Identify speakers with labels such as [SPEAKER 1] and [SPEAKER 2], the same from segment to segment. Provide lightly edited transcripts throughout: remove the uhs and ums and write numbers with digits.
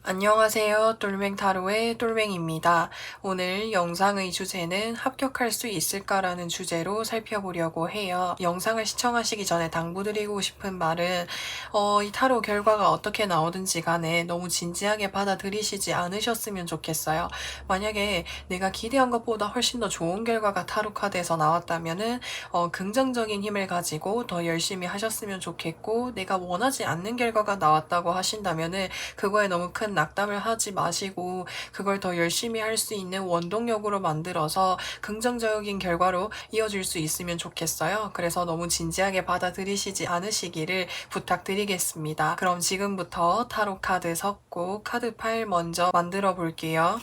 [SPEAKER 1] 안녕하세요. 똘맹타로의 똘맹입니다. 오늘 영상의 주제는 합격할 수 있을까라는 주제로 살펴보려고 해요. 영상을 시청하시기 전에 당부드리고 싶은 말은 이 타로 결과가 어떻게 나오든지 간에 너무 진지하게 받아들이시지 않으셨으면 좋겠어요. 만약에 내가 기대한 것보다 훨씬 더 좋은 결과가 타로 카드에서 나왔다면은 긍정적인 힘을 가지고 더 열심히 하셨으면 좋겠고, 내가 원하지 않는 결과가 나왔다고 하신다면은 그거에 너무 큰 낙담을 하지 마시고 그걸 더 열심히 할 수 있는 원동력으로 만들어서 긍정적인 결과로 이어질 수 있으면 좋겠어요. 그래서 너무 진지하게 받아들이시지 않으시기를 부탁드리겠습니다. 그럼 지금부터 타로 카드 섞고 카드 파일 먼저 만들어 볼게요.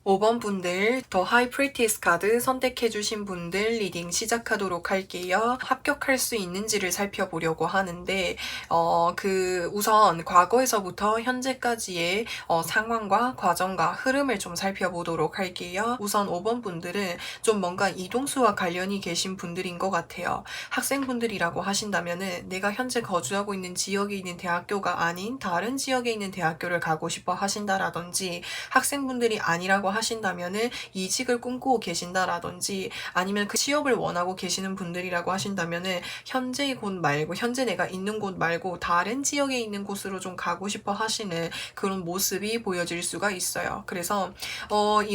[SPEAKER 1] 오 번 분들, 더 하이 프리티스 카드 선택해주신 분들 리딩 시작하도록 할게요. 합격할 수 있는지를 살펴보려고 하는데, 우선 과거에서부터 현재까지의 상황과 과정과 흐름을 좀 살펴보도록 할게요. 우선 5번 분들은 좀 뭔가 이동수와 관련이 계신 분들인 것 같아요. 학생분들이라고 하신다면은 내가 현재 거주하고 있는 지역에 있는 대학교가 아닌 다른 지역에 있는 대학교를 가고 싶어 하신다라든지, 학생분들이 아니라고 하신다면은 이직을 꿈꾸고 계신다라든지, 아니면 그 취업을 원하고 계시는 분들이라고 하신다면은 현재의 곳 말고, 현재 내가 있는 곳 말고 다른 지역에 있는 곳으로 좀 가고 싶어 하시는 그런 모습이 보여질 수가 있어요. 그래서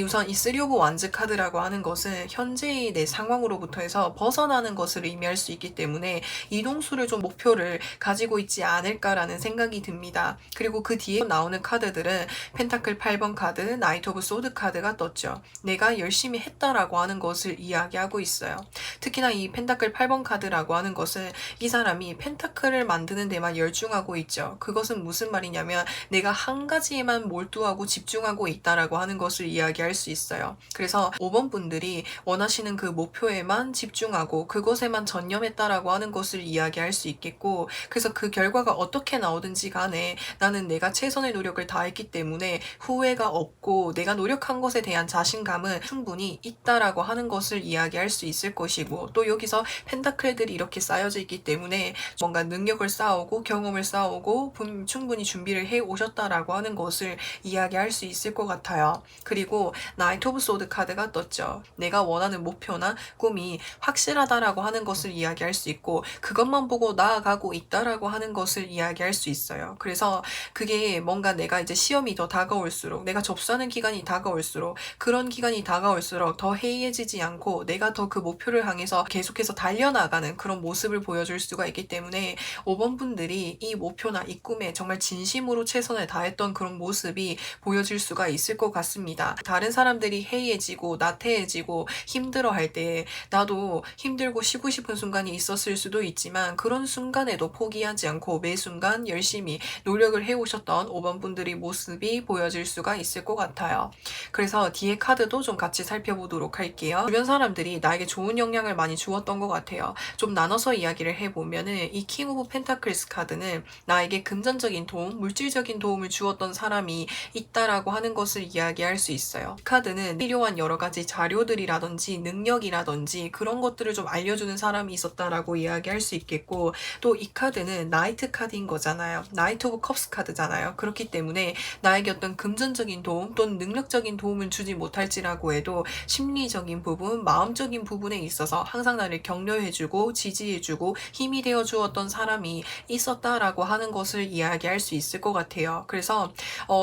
[SPEAKER 1] 우선 이 쓰리 오브 완즈 카드라고 하는 것은 현재의 내 상황으로부터 해서 벗어나는 것을 의미할 수 있기 때문에 이동수를 좀 목표를 가지고 있지 않을까라는 생각이 듭니다. 그리고 그 뒤에 나오는 카드들은 펜타클 8번 카드, 나이트 오브 소드 카드가 떴죠. 내가 열심히 했다라고 하는 것을 이야기하고 있어요. 특히나 이 펜타클 8번 카드라고 하는 것은 이 사람이 펜타클을 만드는 데만 열중하고 있죠. 그것은 무슨 말이냐면 내가 한 가지에만 몰두하고 집중하고 있다라고 하는 것을 이야기할 수 있어요. 그래서 5번 분들이 원하시는 그 목표에만 집중하고 그것에만 전념했다라고 하는 것을 이야기할 수 있겠고, 그래서 그 결과가 어떻게 나오든지 간에 나는 내가 최선의 노력을 다했기 때문에 후회가 없고 내가 노력한 노력한 것에 대한 자신감은 충분히 있다라고 하는 것을 이야기할 수 있을 것이고, 또 여기서 펜타클들이 이렇게 쌓여져 있기 때문에 뭔가 능력을 쌓아오고 경험을 쌓아오고 충분히 준비를 해 오셨다라고 하는 것을 이야기할 수 있을 것 같아요. 그리고 나이트 오브 소드 카드가 떴죠. 내가 원하는 목표나 꿈이 확실하다라고 하는 것을 이야기할 수 있고, 그것만 보고 나아가고 있다라고 하는 것을 이야기할 수 있어요. 그래서 그게 뭔가 내가 이제 시험이 더 다가올수록, 내가 접수하는 기간이 다가올수록, 그런 기간이 다가올수록 더 해이해지지 않고 내가 더 그 목표를 향해서 계속해서 달려나가는 그런 모습을 보여줄 수가 있기 때문에 5번 분들이 이 목표나 이 꿈에 정말 진심으로 최선을 다했던 그런 모습이 보여질 수가 있을 것 같습니다. 다른 사람들이 해이해지고 나태해지고 힘들어할 때 나도 힘들고 쉬고 싶은 순간이 있었을 수도 있지만, 그런 순간에도 포기하지 않고 매 순간 열심히 노력을 해오셨던 5번 분들의 모습이 보여질 수가 있을 것 같아요. 그래서 뒤에 카드도 좀 같이 살펴보도록 할게요. 주변 사람들이 나에게 좋은 영향을 많이 주었던 것 같아요. 좀 나눠서 이야기를 해보면은 이 킹 오브 펜타클스 카드는 나에게 금전적인 도움, 물질적인 도움을 주었던 사람이 있다라고 하는 것을 이야기할 수 있어요. 이 카드는 필요한 여러 가지 자료들이라든지 능력이라든지 그런 것들을 좀 알려주는 사람이 있었다라고 이야기할 수 있겠고, 또 이 카드는 나이트 카드인 거잖아요. 나이트 오브 컵스 카드잖아요. 그렇기 때문에 나에게 어떤 금전적인 도움 또는 능력적인 도움을 주지 못할지라고 해도 심리적인 부분, 마음적인 부분에 있어서 항상 나를 격려해주고 지지해주고 힘이 되어 주었던 사람이 있었다라고 하는 것을 이야기할 수 있을 것 같아요. 그래서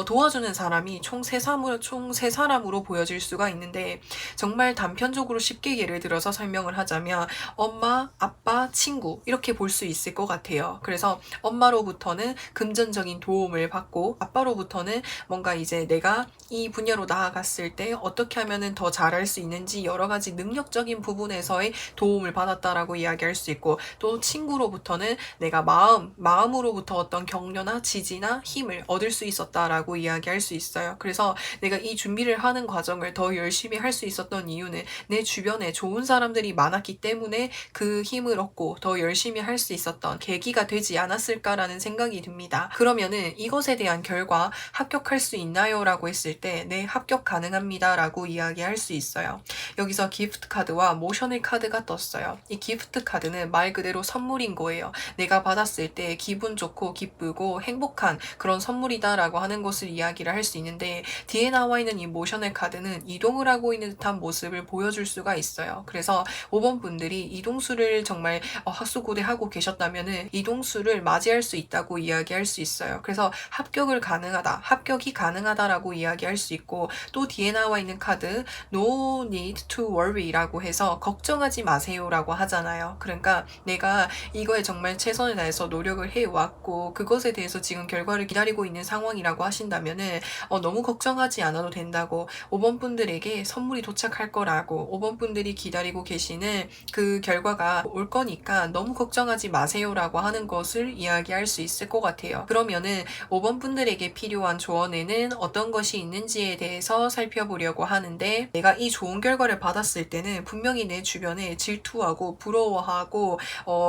[SPEAKER 1] 도와주는 사람이 총 세 사람으로 보여질 수가 있는데, 정말 단편적으로 쉽게 예를 들어서 설명을 하자면 엄마, 아빠, 친구 이렇게 볼 수 있을 것 같아요. 그래서 엄마로부터는 금전적인 도움을 받고, 아빠로부터는 뭔가 이제 내가 이 분야로 나아갔을 때 어떻게 하면은 더 잘할 수 있는지 여러 가지 능력적인 부분에서의 도움을 받았다라고 이야기할 수 있고, 또 친구로부터는 내가 마음으로부터 어떤 격려나 지지나 힘을 얻을 수 있었다라고 이야기할 수 있어요. 그래서 내가 이 준비를 하는 과정을 더 열심히 할 수 있었던 이유는 내 주변에 좋은 사람들이 많았기 때문에 그 힘을 얻고 더 열심히 할 수 있었던 계기가 되지 않았을까라는 생각이 듭니다. 그러면은 이것에 대한 결과 합격할 수 있나요? 라고 했을 때 네, 합격 가능합니다 라고 이야기할 수 있어요. 여기서 기프트 카드와 모셔널 카드가 떴어요. 이 기프트 카드는 말 그대로 선물인 거예요. 내가 받았을 때 기분 좋고 기쁘고 행복한 그런 선물이다 라고 하는 것을 이야기를 할 수 있는데, 뒤에 나와 있는 이 모셔널 카드는 이동을 하고 있는 듯한 모습을 보여줄 수가 있어요. 그래서 5번 분들이 이동수를 정말 학수고대하고 계셨다면은 이동수를 맞이할 수 있다고 이야기할 수 있어요. 그래서 합격이 가능하다라고 이야기할 수 있고, 또 뒤에 나와 있는 카드 No need to worry라고 해서 걱정하지 마세요라고 하잖아요. 그러니까 내가 이거에 정말 최선을 다해서 노력을 해왔고 그것에 대해서 지금 결과를 기다리고 있는 상황이라고 하신다면은 너무 걱정하지 않아도 된다고, 5번 분들에게 선물이 도착할 거라고, 5번 분들이 기다리고 계시는 그 결과가 올 거니까 너무 걱정하지 마세요라고 하는 것을 이야기할 수 있을 것 같아요. 그러면은 5번 분들에게 필요한 조언에는 어떤 것이 있는지에 대해서 살펴보려고 하는데, 내가 이 좋은 결과를 받았을 때는 분명히 내 주변에 질투하고 부러워하고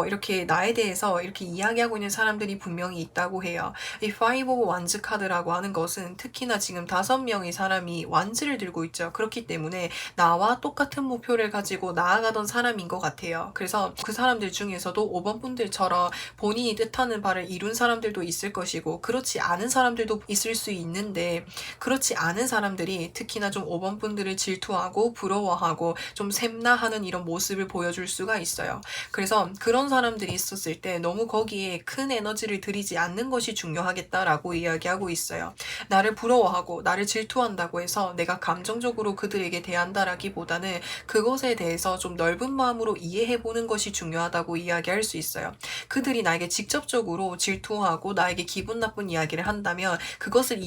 [SPEAKER 1] 이렇게 나에 대해서 이렇게 이야기하고 있는 사람들이 분명히 있다고 해요. 이 Five of Wands 카드라고 하는 것은 특히나 지금 5명의 사람이 완즈를 들고 있죠. 그렇기 때문에 나와 똑같은 목표를 가지고 나아가던 사람인 것 같아요. 그래서 그 사람들 중에서도 5번 분들처럼 본인이 뜻하는 바를 이룬 사람들도 있을 것이고, 그렇지 않은 사람들도 있을 수 있는데, 그렇지 않은 사람들이 특히나 좀 5번 분들을 질투하고 부러워하고 좀 샘나하는 이런 모습을 보여줄 수가 있어요. 그래서 그런 사람들이 있었을 때 너무 거기에 큰 에너지를 들이지 않는 것이 중요하겠다라고 이야기하고 있어요. 나를 부러워하고 나를 질투한다고 해서 내가 감정적으로 그들에게 대한다라기보다는 그것에 대해서 좀 넓은 마음으로 이해해보는 것이 중요하다고 이야기할 수 있어요. 그들이 나에게 직접적으로 질투하고 나에게 기분 나쁜 이야기를 한다면 그것을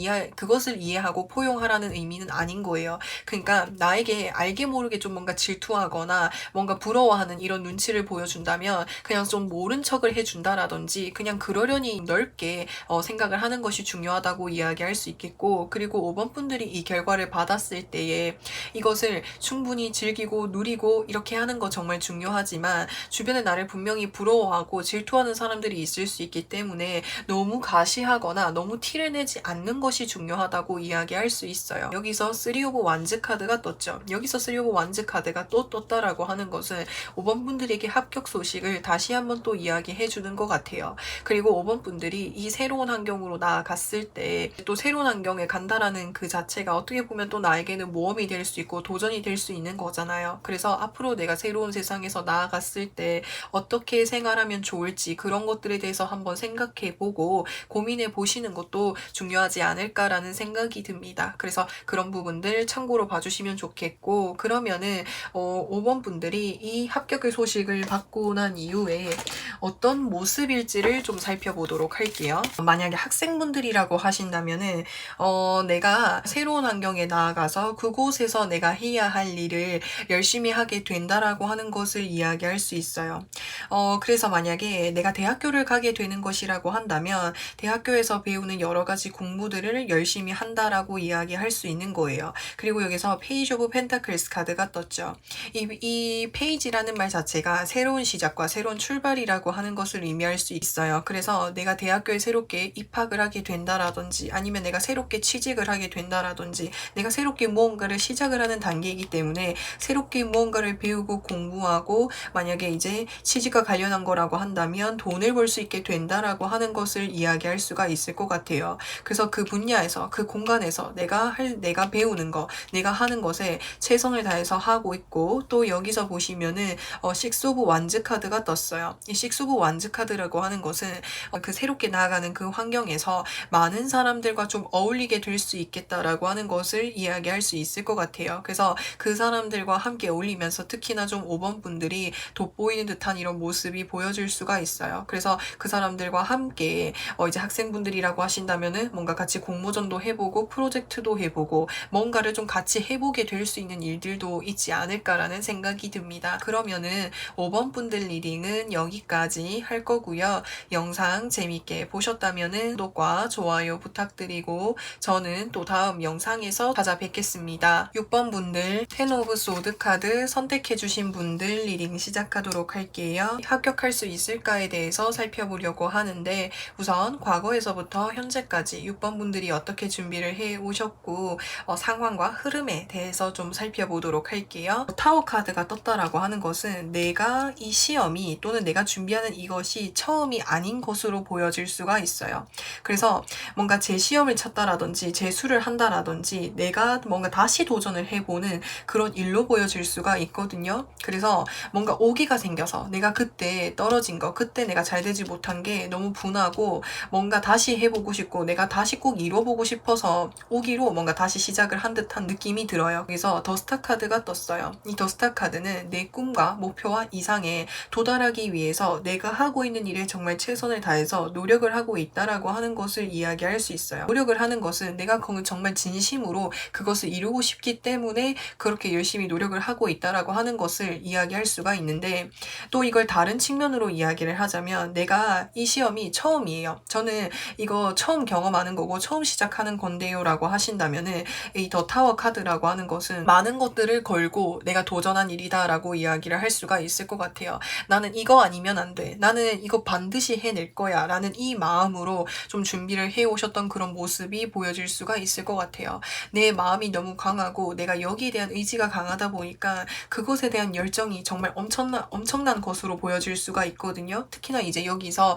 [SPEAKER 1] 이해하고 포용하라는 의미는 아닌 거예요. 그러니까 나에게 알게 모르게 좀 뭔가 질투하거나 뭔가 부러워하는 이런 눈치를 보여준다면 그냥 좀 모른 척을 해준다라든지 그냥 그러려니 넓게 생각을 하는 것이 중요하다고 이야기할 수 있겠고, 그리고 5번 분들이 이 결과를 받았을 때에 이것을 충분히 즐기고 누리고 이렇게 하는 거 정말 중요하지만, 주변에 나를 분명히 부러워하고 질투하는 사람들이 있을 수 있기 때문에 너무 가시하거나 너무 티를 내지 않는 것이 중요하다고 이야기할 수 있어요. 여기서 3 오브 완즈 카드가 떴죠. 여기서 3 오브 완즈 카드가 또 떴다라고 하는 것은 5번 분들에게 합격 소식을 다시 한번 또 이야기해 주는 것 같아요. 그리고 5번 분들이 이 새로운 환경으로 나아갔을 때 또 새로운 환경에 간다라는 그 자체가 어떻게 보면 또 나에게는 모험이 될 수 있고 도전이 될 수 있는 거잖아요. 그래서 앞으로 내가 새로운 세상에서 나아갔을 때 어떻게 생활하면 좋을지 그런 것들에 대해서 한번 생각해 보고 고민해 보시는 것도 중요하지 않을까라는 생각이 듭니다. 그래서 그런 부분들 참고로 봐주시면 좋겠고, 그러면은 5번 분들이 이 합격의 소식을 받고 난 이후에 어떤 모습일지를 좀 살펴보도록 할게요. 만약에 학생분들이라고 하신다면은 내가 새로운 환경에 나아가서 그곳에서 내가 해야 할 일을 열심히 하게 된다라고 하는 것을 이야기할 수 있어요. 그래서 만약에 내가 대학교를 가게 되는 것이라고 한다면 대학교에서 배우는 여러 가지 공부들을 열심히 한다라고 이야기할 수 있는 거예요. 그리고 여기서 페이지 오브 펜타클스 카드가 떴죠. 이 페이지라는 말 자체가 새로운 시작과 새로운 출발이라고 하는 것을 의미할 수 있어요. 그래서 내가 대학교에 새롭게 입학을 하게 된다라든지 아니면 내가 새롭게 취직을 하게 된다라든지 내가 새롭게 무언가를 시작을 하는 단계이기 때문에 새롭게 무언가를 배우고 공부하고 만약에 이제 취직과 관련한 거라고 한다면 돈을 벌 수 있게 된다라고 하는 것을 이야기할 수가 있을 것 같아요. 그래서 그 분야에서 그 공간에서 내가 배우는 거 내가 하는 것에 최선을 다해서 하고 있고, 또 여기서 보시면은 식스 오브 완즈 카드가 떴어요. 이 식스 오브 완즈 카드라고 하는 것은 그 새롭게 나아가는 그 환경에서 많은 사람들과 좀 어울리게 될 수 있겠다라고 하는 것을 이야기할 수 있을 것 같아요. 그래서 그 사람들과 함께 어울리면서 특히나 좀 5번 분들이 돋보이는 듯한 이런 모습이 보여질 수가 있어요. 그래서 그 사람들과 함께 이제 학생분들이라고 하신다면은 뭔가 같이 공모전도 해보고 프로젝트도 해보고 뭔가를 좀 같이 해보게 될 수 있는 일들도 있지 않을까라는 생각이 듭니다. 그러면은 5번 분들 리딩은 여기까지 할 거고요. 영상 재밌게 보셨다면은 구독과 좋아요 부탁드리고 저는 또 다음 영상에서 찾아뵙겠습니다. 6번 분들 텐 오브 소드 카드 선택해주신 분들 리딩 시작하도록 할게요. 합격할 수 있을까에 대해서 살펴보려고 하는데, 우선 과거에서부터 현재까지 6번 분들이 어떻게 준비를 해 오셨고 상황과 흐름에 대해서 좀 살펴보도록 할게요. 타워 카드가 떴다라고 하는 것은 내가 이 시험이 또는 내가 준비하는 이것이 처음이 아닌 것으로 보여질 수가 있어요. 그래서 뭔가 재시험을 쳤다라든지 재수를 한다라든지 내가 뭔가 다시 도전을 해보는 그런 일로 보여질 수가 있거든요. 그래서 뭔가 오기가 생겨서 내가 그때 떨어진 거, 그때 내가 잘 되지 못한 게 너무 분하고 뭔가 다시 해보고 싶고 내가 다시 꼭 이뤄보고 싶어서 오기로 뭔가 다시 시작을 한 듯한 느낌이 들어요. 그래서 더스타 카드가 떴어요. 이 더스타 카드는 내 꿈과 목표와 이상에 도달하기 위해서 내가 하고 있는 일에 정말 최선을 다해서 노력을 하고 있다라고 하는 것을 이야기할 수 있어요. 노력을 하는 것은 내가 정말 진심으로 그것을 이루고 싶기 때문에 그렇게 열심히 노력을 하고 있다라고 하는 것을 이야기할 수가 있는데, 또 이걸 다른 측면으로 이야기를 하자면 내가 이 시험이 처음이에요. 저는 이거 처음 경험하는 거고 처음 시작하는 건데요 라고 하신다면은 이 더 타워 카드라고 하는 것은 많은 것들을 걸고 내가 도전한 일이다 라고 이야기를 할 수가 있을 것 같아요. 나는 이거 아니면 안 돼. 나는 이거 반드시 해낼 거야 라는 이 마음으로 좀 준비를 해 오셨던 그런 모습이 보여질 수가 있을 것 같아요. 내 마음이 너무 강하고 내가 여기에 대한 의지가 강하다 보니까 그것에 대한 열정이 정말 엄청난 것으로 보여질 수가 있거든요. 특히나 이제 여기서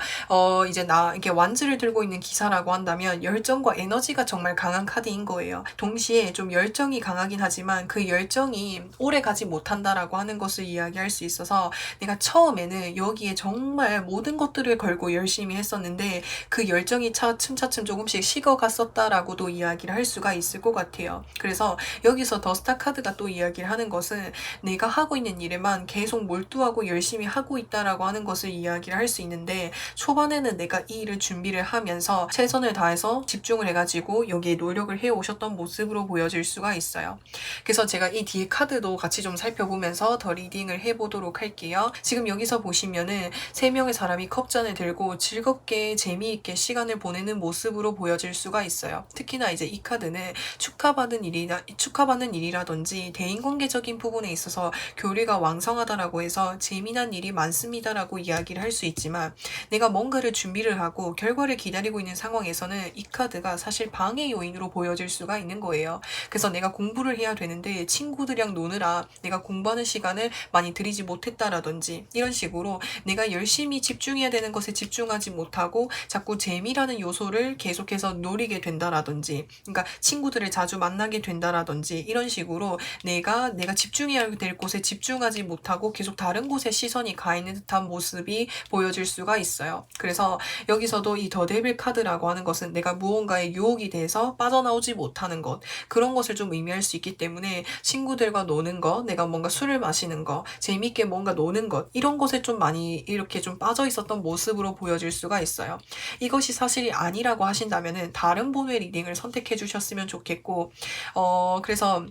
[SPEAKER 1] 이제 이렇게 완즈를 들고 있는 기사라고 한다면 열정과 에너지가 정말 강한 카드인 거예요. 동시에 좀 열정이 강하긴 하지만 그 열정이 오래 가지 못한다라고 하는 것을 이야기할 수 있어서 내가 처음에는 여기에 정말 모든 것들을 걸고 열심히 했었는데 그 열정이 차츰차츰 조금씩 식어갔었다라고도 이야기를 할 수가 있을 것 같아요. 그래서 여기서 더스타 카드가 또 이야기를 하는 것은 내가 하고 있는 일에만 계속 몰두하고 열심히 하고 있다라고 하는 것을 이야기를 할 수 있는데, 초반에는 내가 이 일을 준비를 하면서 최선을 다해서 집중을 해가지고 여기에 노력을 해 오셨던 모습으로 보여질 수가 있어요. 그래서 제가 이 뒤에 카드도 같이 좀 살펴보면서 더 리딩을 해보도록 할게요. 지금 여기서 보시면은 3명의 사람이 컵잔을 들고 즐겁게 재미있게 시간을 보내는 모습으로 보여질 수가 있어요. 특히나 이제 이 카드는 축하받는 일이라든지 대인관계적인 부분에 있어서 교류가 왕성하다라고 해서 재미난 일이 많습니다라고 이야기를 할 수 있지만, 내가 뭔가를 준비를 하고 결과를 기다리고 있는 상황에서는 이 카드가 사실 방해 요인으로 보여질 수가 있는 있는 거예요. 그래서 내가 공부를 해야 되는데 친구들이랑 노느라 내가 공부하는 시간을 많이 들이지 못했다라든지 이런 식으로 내가 열심히 집중해야 되는 것에 집중하지 못하고 자꾸 재미라는 요소를 계속해서 노리게 된다라든지, 그러니까 친구들을 자주 만나게 된다라든지 이런 식으로 내가 집중해야 될 곳에 집중하지 못하고 계속 다른 곳에 시선이 가 있는 듯한 모습이 보여질 수가 있어요. 그래서 여기서도 이 더 데빌 카드라고 하는 것은 내가 무언가에 유혹이 돼서 빠져나오지 못하는 것, 그런 것을 좀 의미할 수 있기 때문에 친구들과 노는 것, 내가 뭔가 술을 마시는 것, 재미있게 뭔가 노는 것, 이런 것에 좀 많이 이렇게 좀 빠져 있었던 모습으로 보여질 수가 있어요. 이것이 사실이 아니라고 하신다면은 다른 본의 리딩을 선택해 주셨으면 좋겠고, 그래서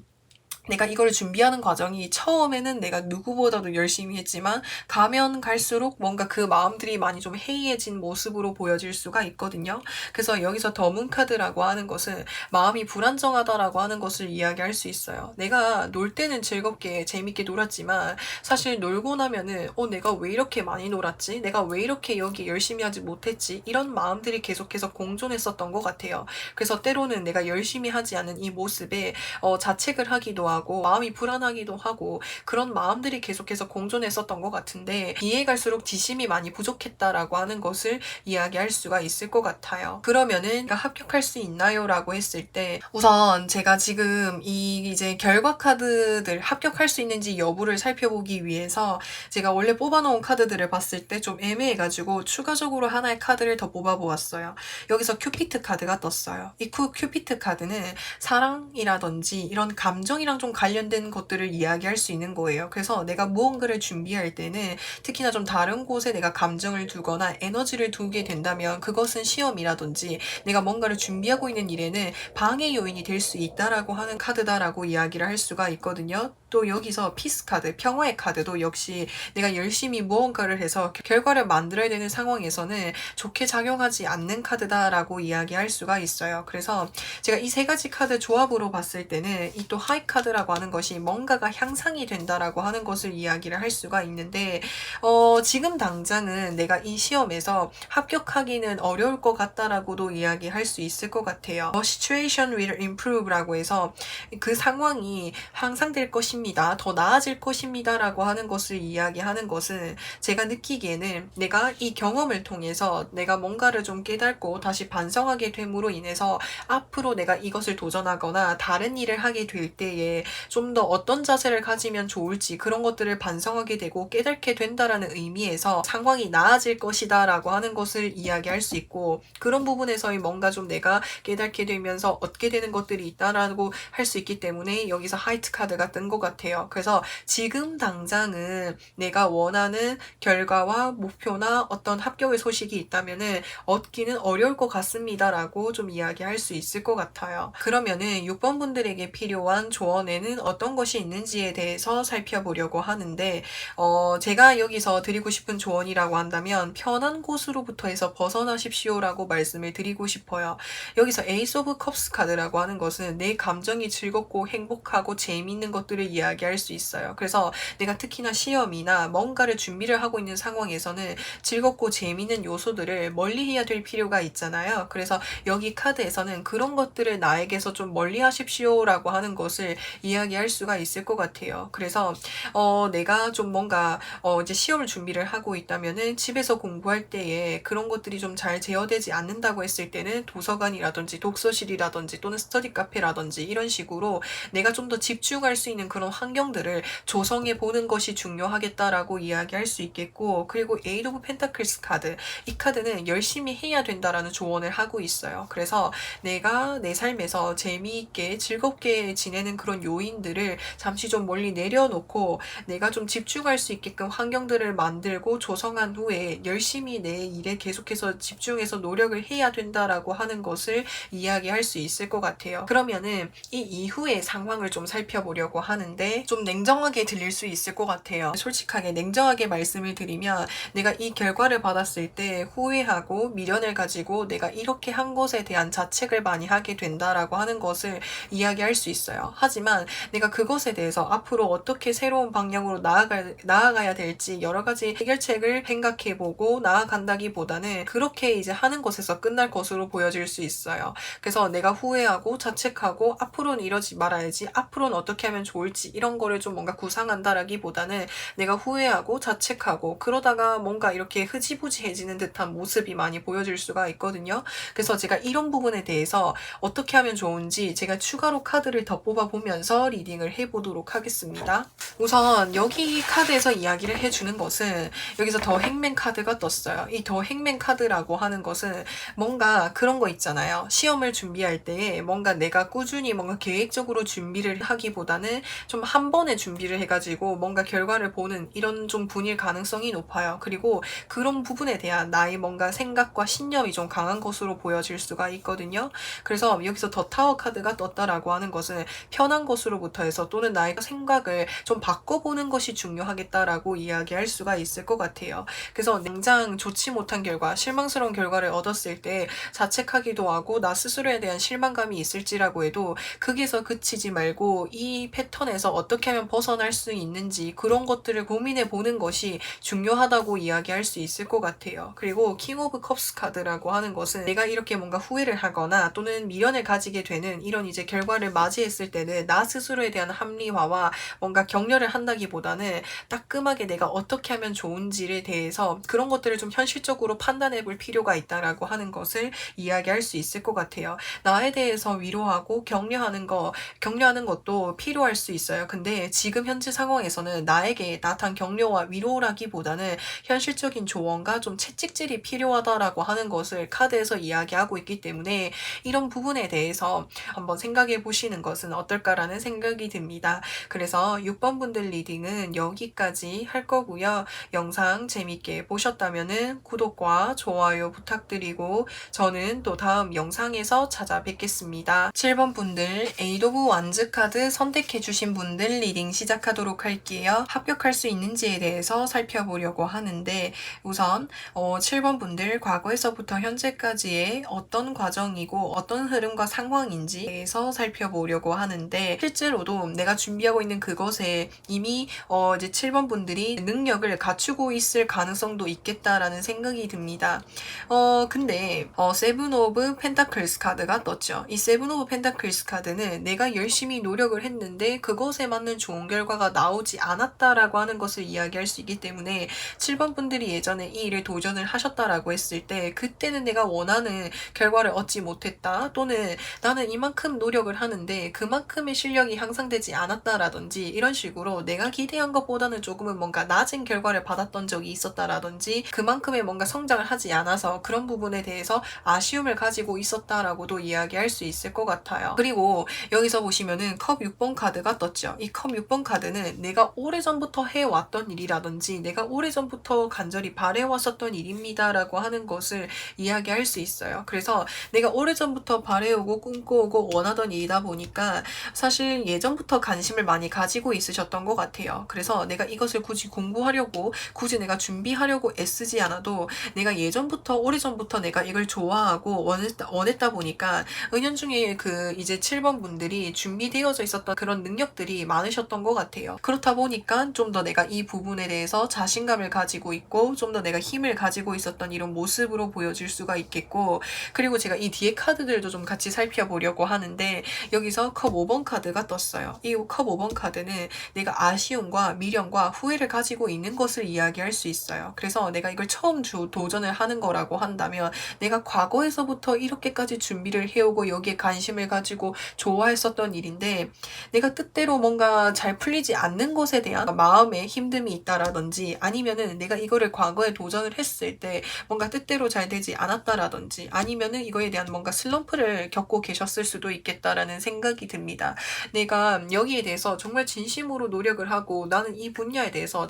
[SPEAKER 1] 내가 이걸 준비하는 과정이 처음에는 내가 누구보다도 열심히 했지만 가면 갈수록 뭔가 그 마음들이 많이 좀 해이해진 모습으로 보여질 수가 있거든요. 그래서 여기서 더 문 카드라고 하는 것은 마음이 불안정하다라고 하는 것을 이야기할 수 있어요. 내가 놀 때는 즐겁게 재밌게 놀았지만 사실 놀고 나면은 내가 왜 이렇게 많이 놀았지? 내가 왜 이렇게 여기 열심히 하지 못했지? 이런 마음들이 계속해서 공존했었던 것 같아요. 그래서 때로는 내가 열심히 하지 않은 이 모습에 자책을 하기도 하고 마음이 불안하기도 하고 그런 마음들이 계속해서 공존했었던 것 같은데, 이해 갈수록 지심이 많이 부족했다라고 하는 것을 이야기할 수가 있을 것 같아요. 그러면은 합격할 수 있나요? 라고 했을 때 우선 제가 지금 이제 결과 카드들 합격할 수 있는지 여부를 살펴보기 위해서 제가 원래 뽑아놓은 카드들을 봤을 때 좀 애매해가지고 추가적으로 하나의 카드를 더 뽑아보았어요. 여기서 큐피트 카드가 떴어요. 이 큐피트 카드는 사랑이라든지 이런 감정이랑 좀 관련된 것들을 이야기할 수 있는 거예요. 그래서 내가 무언가를 준비할 때는 특히나 좀 다른 곳에 내가 감정을 두거나 에너지를 두게 된다면 그것은 시험이라든지 내가 뭔가를 준비하고 있는 일에는 방해 요인이 될 수 있다라고 하는 카드다라고 이야기를 할 수가 있거든요. 또 여기서 피스 카드, 평화의 카드도 역시 내가 열심히 무언가를 해서 결과를 만들어야 되는 상황에서는 좋게 작용하지 않는 카드다라고 이야기할 수가 있어요. 그래서 제가 이 세 가지 카드 조합으로 봤을 때는 이 또 하이 카드라고 하는 것이 뭔가가 향상이 된다라고 하는 것을 이야기를 할 수가 있는데, 지금 당장은 내가 이 시험에서 합격하기는 어려울 것 같다라고도 이야기할 수 있을 것 같아요. Situation will improve라고 해서 그 상황이 향상될 것입니다. 더 나아질 것입니다. 라고 하는 것을 이야기하는 것은 제가 느끼기에는 내가 이 경험을 통해서 내가 뭔가를 좀 깨닫고 다시 반성하게 됨으로 인해서 앞으로 내가 이것을 도전하거나 다른 일을 하게 될 때에 좀 더 어떤 자세를 가지면 좋을지 그런 것들을 반성하게 되고 깨닫게 된다라는 의미에서 상황이 나아질 것이다 라고 하는 것을 이야기할 수 있고, 그런 부분에서의 뭔가 좀 내가 깨닫게 되면서 얻게 되는 것들이 있다라고 할 수 있기 때문에 여기서 하이트 카드가 뜬 것 같아요. 그래서 지금 당장은 내가 원하는 결과와 목표나 어떤 합격의 소식이 있다면은 얻기는 어려울 것 같습니다 라고 좀 이야기할 수 있을 것 같아요. 그러면은 6번 분들에게 필요한 조언에는 어떤 것이 있는지에 대해서 살펴보려고 하는데, 제가 여기서 드리고 싶은 조언이라고 한다면 편한 곳으로부터 해서 벗어나십시오 라고 말씀을 드리고 싶어요. 여기서 에이스 오브 컵스 카드라고 하는 것은 내 감정이 즐겁고 행복하고 재미있는 것들을 이야기할 수 있어요. 그래서 내가 특히나 시험이나 뭔가를 준비를 하고 있는 상황에서는 즐겁고 재미있는 요소들을 멀리해야 될 필요가 있잖아요. 그래서 여기 카드에서는 그런 것들을 나에게서 좀 멀리 하십시오 라고 하는 것을 이야기할 수가 있을 것 같아요. 그래서 내가 좀 뭔가 이제 시험을 준비를 하고 있다면은 집에서 공부할 때에 그런 것들이 좀 잘 제어되지 않는다고 했을 때는 도서관이라든지 독서실이라든지 또는 스터디 카페라든지 이런 식으로 내가 좀 더 집중할 수 있는 그런 환경들을 조성해 보는 것이 중요하겠다라고 이야기할 수 있겠고, 그리고 에이드 오브 펜타클스 카드, 이 카드는 열심히 해야 된다라는 조언을 하고 있어요. 그래서 내가 내 삶에서 재미있게 즐겁게 지내는 그런 요인들을 잠시 좀 멀리 내려놓고 내가 좀 집중할 수 있게끔 환경들을 만들고 조성한 후에 열심히 내 일에 계속해서 집중해서 노력을 해야 된다라고 하는 것을 이야기할 수 있을 것 같아요. 그러면은 이 이후의 상황을 좀 살펴보려고 하는데, 말인데 좀 냉정하게 들릴 수 있을 것 같아요. 솔직하게 냉정하게 말씀을 드리면 내가 이 결과를 받았을 때 후회하고 미련을 가지고 내가 이렇게 한 것에 대한 자책을 많이 하게 된다라고 하는 것을 이야기할 수 있어요. 하지만 내가 그것에 대해서 앞으로 어떻게 새로운 방향으로 나아가야 될지 여러 가지 해결책을 생각해보고 나아간다기보다는 그렇게 이제 하는 것에서 끝날 것으로 보여질 수 있어요. 그래서 내가 후회하고 자책하고 앞으로는 이러지 말아야지, 앞으로는 어떻게 하면 좋을지 이런 거를 좀 뭔가 구상한다라기보다는 내가 후회하고 자책하고 그러다가 뭔가 이렇게 흐지부지해지는 듯한 모습이 많이 보여질 수가 있거든요. 그래서 제가 이런 부분에 대해서 어떻게 하면 좋은지 제가 추가로 카드를 더 뽑아보면서 리딩을 해보도록 하겠습니다. 우선 여기 카드에서 이야기를 해주는 것은 여기서 더 행맨 카드가 떴어요. 이 더 행맨 카드라고 하는 것은 뭔가 그런 거 있잖아요. 시험을 준비할 때 뭔가 내가 꾸준히 뭔가 계획적으로 준비를 하기보다는 좀 한 번에 준비를 해가지고 뭔가 결과를 보는 이런 좀 분일 가능성이 높아요. 그리고 그런 부분에 대한 나의 뭔가 생각과 신념이 좀 강한 것으로 보여질 수가 있거든요. 그래서 여기서 더 타워 카드가 떴다라고 하는 것은 편한 것으로부터 해서 또는 나의 생각을 좀 바꿔보는 것이 중요하겠다라고 이야기할 수가 있을 것 같아요. 그래서 냉장 좋지 못한 결과, 실망스러운 결과를 얻었을 때 자책하기도 하고 나 스스로에 대한 실망감이 있을지라고 해도 거기서 그치지 말고 이 패턴에서 어떻게 하면 벗어날 수 있는지 그런 것들을 고민해 보는 것이 중요하다고 이야기할 수 있을 것 같아요. 그리고 킹 오브 컵스 카드라고 하는 것은 내가 이렇게 뭔가 후회를 하거나 또는 미련을 가지게 되는 이런 이제 결과를 맞이했을 때는 나 스스로에 대한 합리화와 뭔가 격려를 한다기보다는 따끔하게 내가 어떻게 하면 좋은지에 대해서 그런 것들을 좀 현실적으로 판단해 볼 필요가 있다라고 하는 것을 이야기할 수 있을 것 같아요. 나에 대해서 위로하고 격려하는 것도 필요할 수 있어요. 근데 지금 현재 상황에서는 나에게 나타난 격려와 위로라기보다는 현실적인 조언과 좀 채찍질이 필요하다라고 하는 것을 카드에서 이야기하고 있기 때문에 이런 부분에 대해서 한번 생각해 보시는 것은 어떨까라는 생각이 듭니다. 그래서 6번 분들 리딩은 여기까지 할 거고요. 영상 재밌게 보셨다면 구독과 좋아요 부탁드리고 저는 또 다음 영상에서 찾아뵙겠습니다. 7번 분들 에이드 오브 완즈 카드 선택해 주신 분들 리딩 시작하도록 할게요. 합격할 수 있는지에 대해서 살펴보려고 하는데 우선 7번 분들 과거에서부터 현재까지의 어떤 과정이고 어떤 흐름과 상황인지 대해서 살펴보려고 하는데 실제로도 내가 준비하고 있는 그것에 이미 이제 7번 분들이 능력을 갖추고 있을 가능성도 있겠다라는 생각이 듭니다. 근데 세븐 오브 펜타클스 카드가 떴죠. 이 세븐 오브 펜타클스 카드는 내가 열심히 노력을 했는데 그것에 맞는 좋은 결과가 나오지 않았다라고 하는 것을 이야기할 수 있기 때문에 7번 분들이 예전에 이 일을 도전을 하셨다라고 했을 때 그때는 내가 원하는 결과를 얻지 못했다 또는 나는 이만큼 노력을 하는데 그만큼의 실력이 향상되지 않았다라든지 이런 식으로 내가 기대한 것보다는 조금은 뭔가 낮은 결과를 받았던 적이 있었다라든지 그만큼의 뭔가 성장을 하지 않아서 그런 부분에 대해서 아쉬움을 가지고 있었다라고도 이야기할 수 있을 것 같아요. 그리고 여기서 보시면은 컵 6번 카드가 떴죠. 이 컵 6번 카드는 내가 오래전부터 해왔던 일이라든지 내가 오래전부터 간절히 바래왔었던 일입니다 라고 하는 것을 이야기할 수 있어요. 그래서 내가 오래전부터 바래오고 꿈꿔오고 원하던 일이다 보니까 사실 예전부터 관심을 많이 가지고 있으셨던 것 같아요. 그래서 내가 이것을 굳이 공부하려고 굳이 내가 준비하려고 애쓰지 않아도 내가 예전부터 오래전부터 내가 이걸 좋아하고 원했다 보니까 은연중에 그 이제 7번 분들이 준비되어져 있었던 그런 능력들이 많으셨던 것 같아요. 그렇다 보니까 좀 더 내가 이 부분에 대해서 자신감을 가지고 있고 좀 더 내가 힘을 가지고 있었던 이런 모습으로 보여질 수가 있겠고 그리고 제가 이 뒤에 카드들도 좀 같이 살펴보려고 하는데 여기서 컵 5번 카드가 떴어요. 이 컵 5번 카드는 내가 아쉬움과 미련과 후회를 가지고 있는 것을 이야기할 수 있어요. 그래서 내가 이걸 처음 도전을 하는 거라고 한다면 내가 과거에서부터 이렇게까지 준비를 해오고 여기에 관심을 가지고 좋아했었던 일인데 내가 뜻대로 뭔가 잘 풀리지 않는 것에 대한 마음에 힘듦이 있다라든지 아니면은 내가 이거를 과거에 도전을 했을 때 뭔가 뜻대로 잘 되지 않았다라든지 아니면은 이거에 대한 뭔가 슬럼프를 겪고 계셨을 수도 있겠다라는 생각이 듭니다. 내가 여기에 대해서 정말 진심으로 노력을 하고 나는 이 분야에 대해서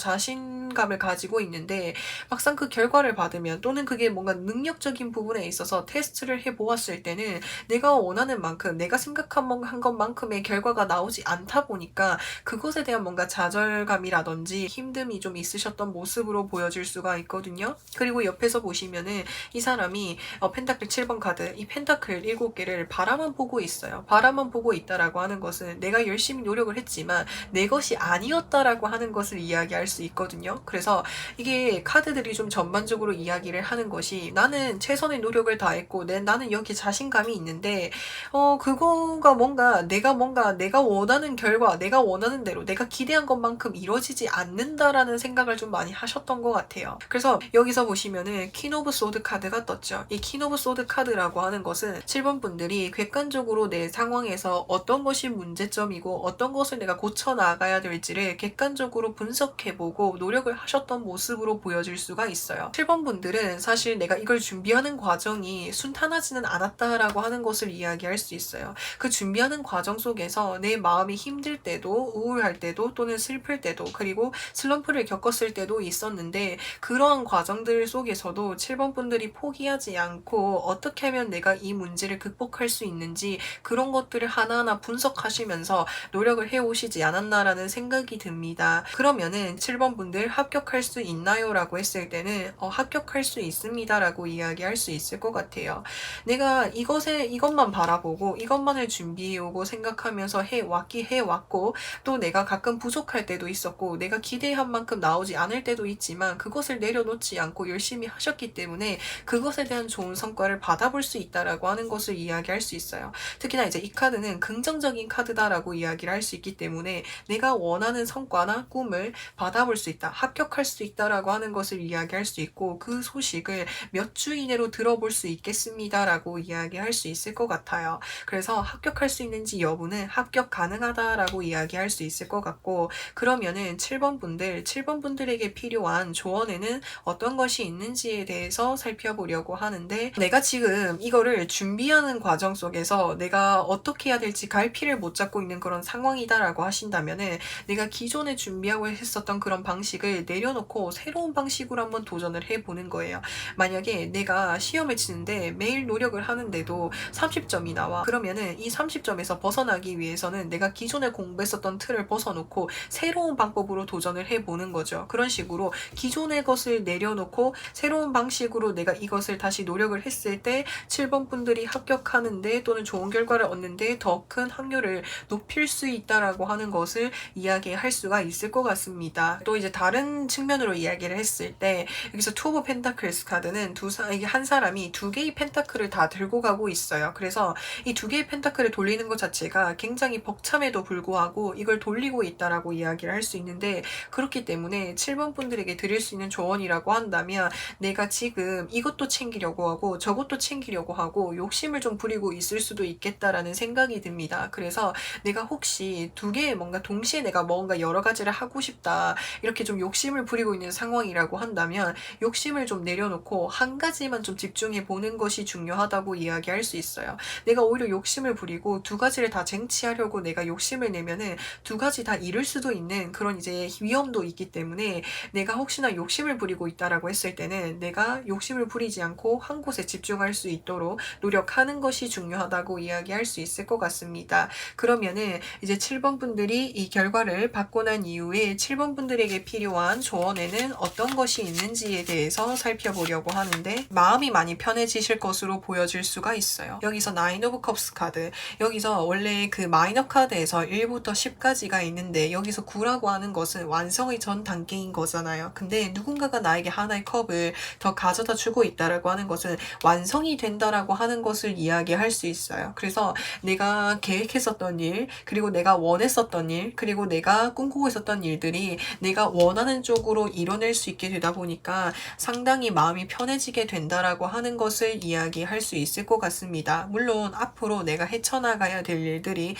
[SPEAKER 1] 자신감을 가지고 있는데 막상 그 결과를 받으면 또는 그게 뭔가 능력적인 부분에 있어서 테스트를 해보았을 때는 내가 원하는 만큼 내가 생각한 것만큼의 결과가 나오지 않다 보니까 그것에 대한 뭔가 좌절감이라든지 힘듦이 좀 있으셨던 모습으로 보여질 수가 있거든요. 그리고 옆에서 보시면은 이 사람이 펜타클 7번 카드, 이 펜타클 7개를 바라만 보고 있어요. 바라만 보고 있다라고 하는 것은 내가 열심히 노력을 했지만 내 것이 아니었다라고 하는 것을 이야기할 수 있거든요. 그래서 이게 카드들이 좀 전반적으로 이야기를 하는 것이 나는 최선의 노력을 다했고 나는 여기 자신감이 있는데 그거가 뭔가 내가 원하는 결과, 내가 원하는 대로 내가 기대한 것만큼 이루어지지 않는다라는 생각을 좀 많이 하셨던 것 같아요. 그래서 여기서 보시면은 퀸 오브 소드 카드가 떴죠. 이 퀸 오브 소드 카드라고 하는 것은 7번 분들이 객관적으로 내 상황에서 어떤 것이 문제점이고 어떤 것을 내가 고쳐 나가야 될지를 객관적으로 분석해보고 노력을 하셨던 모습으로 보여질 수가 있어요. 7번 분들은 사실 내가 이걸 준비하는 과정이 순탄하지는 않았다라고 하는 것을 이야기할 수 있어요. 그 준비하는 과정 속에서 내 마음이 힘들 때도 우울할 때도 또는 슬플 때도 그리고 슬럼프를 겪었을 때도 있었는데 그러한 과정들 속에서도 7번 분들이 포기하지 않고 어떻게 하면 내가 이 문제를 극복할 수 있는지 그런 것들을 하나하나 분석하시면서 노력을 해오시지 않았나라는 생각이 듭니다. 그러면은 7번 분들 합격할 수 있나요? 라고 했을 때는 합격할 수 있습니다 라고 이야기할 수 있을 것 같아요. 내가 이것만 바라보고 이것만을 준비해오고 생각하면서 해왔고 또 내가 가끔 부족할 때도 있었고 내가 기대한 만큼 나오지 않을 때도 있지만 그것을 내려놓지 않고 열심히 하셨기 때문에 그것에 대한 좋은 성과를 받아볼 수 있다라고 하는 것을 이야기할 수 있어요. 특히나 이제 이 카드는 긍정적인 카드다라고 이야기를 할 수 있기 때문에 내가 원하는 성과나 꿈을 받아볼 수 있다, 합격할 수 있다라고 하는 것을 이야기할 수 있고 그 소식을 몇 주 이내로 들어볼 수 있겠습니다라고 이야기할 수 있을 것 같아요. 그래서 합격할 수 있는지 여부는 합격 가능하다라고 이야기할 수 있을 것 같고 그러면은 7번 분들에게 필요한 조언에는 어떤 것이 있는지에 대해서 살펴보려고 하는데 내가 지금 이거를 준비하는 과정 속에서 내가 어떻게 해야 될지 갈피를 못 잡고 있는 그런 상황이다라고 하신다면은 내가 기존에 준비하고 했었던 그런 방식을 내려놓고 새로운 방식으로 한번 도전을 해보는 거예요. 만약에 내가 시험을 치는데 매일 노력을 하는데도 30점이 나와. 그러면은 이 30점에서 벗어나기 위해서는 내가 기존에 공부했었던 틀을 벗어놓고 새로운 방법으로 도전을 해보는 거죠. 그런 식으로 기존의 것을 내려놓고 새로운 방식으로 내가 이것을 다시 노력을 했을 때 7번 분들이 합격하는데 또는 좋은 결과를 얻는데 더 큰 확률을 높일 수 있다라고 하는 것을 이야기할 수가 있을 것 같습니다. 또 이제 다른 측면으로 이야기를 했을 때 여기서 투 오브 펜타클스 카드는 이게 한 사람이 두 개의 펜타클을 다 들고 가고 있어요. 그래서 이 두 개의 펜타클을 돌리는 것 자체가 굉장히 벅참에도 불구하고 이걸 돌리고 있다라고 이야기를 할 수 있는데 그렇기 때문에 7번 분들에게 드릴 수 있는 조언이라고 한다면 내가 지금 이것도 챙기려고 하고 저것도 챙기려고 하고 욕심을 좀 부리고 있을 수도 있겠다라는 생각이 듭니다. 그래서 내가 혹시 두 개의 뭔가 동시에 내가 뭔가 여러 가지를 하고 싶다 이렇게 좀 욕심을 부리고 있는 상황이라고 한다면 욕심을 좀 내려놓고 한 가지만 좀 집중해 보는 것이 중요하다고 이야기할 수 있어요. 내가 오히려 욕심을 부리고 두 가지를 다 쟁취하려고 내가 욕심을 내면은 두 가지 다 잃을 수도 있는 그런 이제 위험도 있기 때문에 내가 혹시나 욕심을 부리고 있다라고 했을 때는 내가 욕심을 부리지 않고 한 곳에 집중할 수 있도록 노력하는 것이 중요하다고 이야기할 수 있을 것 같습니다. 그러면은 이제 7번 분들이 이 결과를 받고 난 이후에 7번 분들에게 필요한 조언에는 어떤 것이 있는지에 대해서 살펴보려고 하는데 마음이 많이 편해지실 것으로 보여질 수가 있어요. 여기서 나인 오브 컵스 카드, 여기서 원래 그 마이너 카드에서 1부터 10까지가 있는데 여기서 9라고 하는 것은 완성의 전 단계인 거잖아요. 근데 누군가가 나에게 하나의 컵을 더 가져다 주고 있다라고 하는 것은 완성이 된다라고 하는 것을 이야기할 수 있어요. 그래서 내가 계획했었던 일, 그리고 내가 원했었던 일, 그리고 내가 꿈꾸고 있었던 일들이 내가 원하는 쪽으로 이뤄낼 수 있게 되다 보니까 상당히 마음이 편해지게 된다라고 하는 것을 이야기할 수 있을 것 같습니다. 물론 앞으로 내가 헤쳐나가야 될 일들이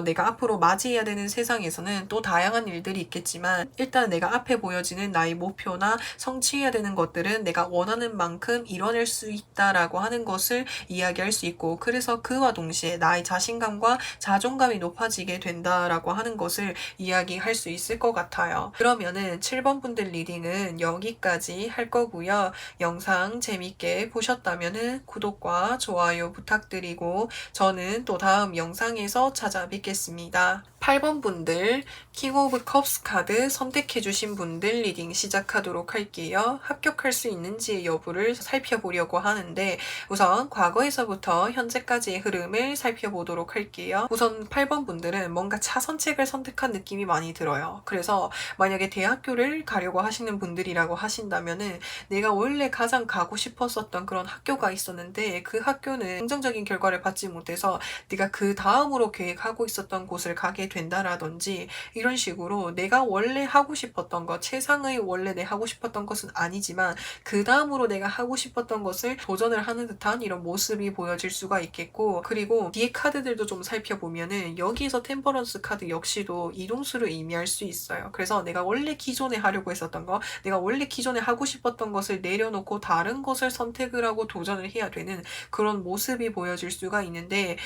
[SPEAKER 1] 내가 앞으로 맞이해야 되는 세상에서는 또 다양한 일들이 있겠지만 일단 내가 앞에 보여지는 나의 목표나 성취해야 되는 것들은 내가 원하는 만큼 이뤄낼 수 있다라고 하는 것을 이야기할 수 있고 그래서 그와 동시에 나의 자신감과 자존감이 높아지게 된다라고 하는 것을 이야기할 수 있을 것 같아요. 그러면은 7번 분들 리딩은 여기까지 할 거고요. 영상 재밌게 보셨다면 구독과 좋아요 부탁드리고 저는 또 다음 영상에서 찾아뵙겠습니다. 8번 분들 킹 오브 컵스 카드 선택해주신 분들 리딩 시작하도록 할게요. 합격할 수 있는지 여부를 살펴보려고 하는데 우선 과거에서부터 현재까지의 흐름을 살펴보도록 할게요. 우선 8번 분들은 뭔가 차선책을 선택한 느낌이 많이 들어요. 그래서 만약에 대학교를 가려고 하시는 분들이라고 하신다면은 내가 원래 가장 가고 싶었었던 그런 학교가 있었는데 그 학교는 긍정적인 결과를 받지 못해서 네가 그 다음으로 계획하고 있었던 곳을 가게 된다라든지 이런 식으로 내가 원래 하고 싶었던 것, 최상의 원래 내 하고 싶었던 것은 아니지만 그 다음으로 내가 하고 싶었던 것을 도전을 하는 듯한 이런 모습이 보여질 수가 있겠고 그리고 뒤에 카드들도 좀 살펴보면은 여기에서 템퍼런스 카드 역시도 이동수를 의미할 수 있어요. 그래서 내가 원래 기존에 하려고 했었던 거, 내가 원래 기존에 하고 싶었던 것을 내려놓고 다른 것을 선택을 하고 도전을 해야 되는 그런 모습이 보여질 수가 있는데